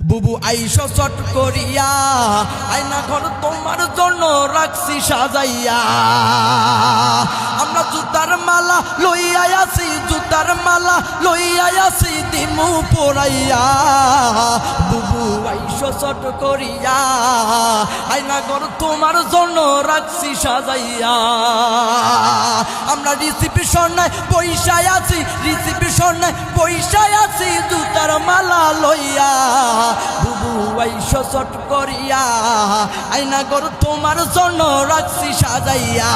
বুবু আইসো চট করিয়া, আয়না ঘর তোমার জন্য রাখছি সাজাইয়া। আমরা জুতার মালা লইয়া আসি, জুতার মালা লইয়া আসি দিমু পরাইয়া। বুবু আইসো চট করিয়া, আয়না ঘর তোমার জন্য রাখছি সাজাইয়া। আমরা রিসিপশনে পয়সায় আছি, রিসিপশনে পয়সায় আছি জুতার মালা লইয়া। বুবু আইসো চট করিয়া, আয়না ঘর তোমার জন্য রাখছি সাজাইয়া।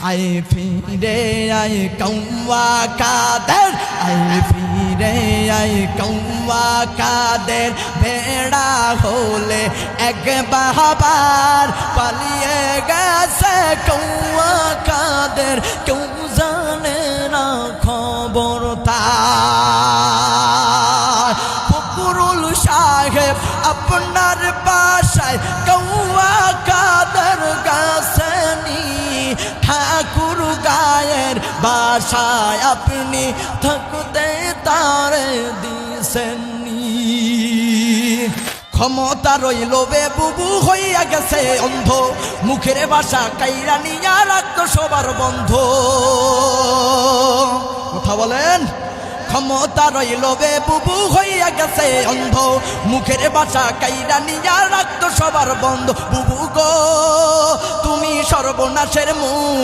আয় ফিরে আয় কৌয়া কাদের, আয় ফিরে আয় কৌয়া কাদের। ভেড়া হলে এক বাবার পালিয়ে গেছে কৌয়া কাদের, কেউ জানে না খবর তার। ফকরুল সাহেব আপনার বাসায় কৌয়া কাদের গাছেনি, ঠাকুর গায়ের বাসায় আপনি থাকতে তারে দিছেননি। ক্ষমতা রইল বে বুবু হইয়া গেছে অন্ধ, মুখের ভাষা কাইরা নিয়া রাখতো সবার বন্ধ। কথা বলেন। ক্ষমতা রইল বে বুবু হইয়া গেছে অন্ধ, মুখের ভাষা কাইরা নিয়া রাখতো সবার বন্ধ। বুবু গো তুমি সর্বনাশের মুখ।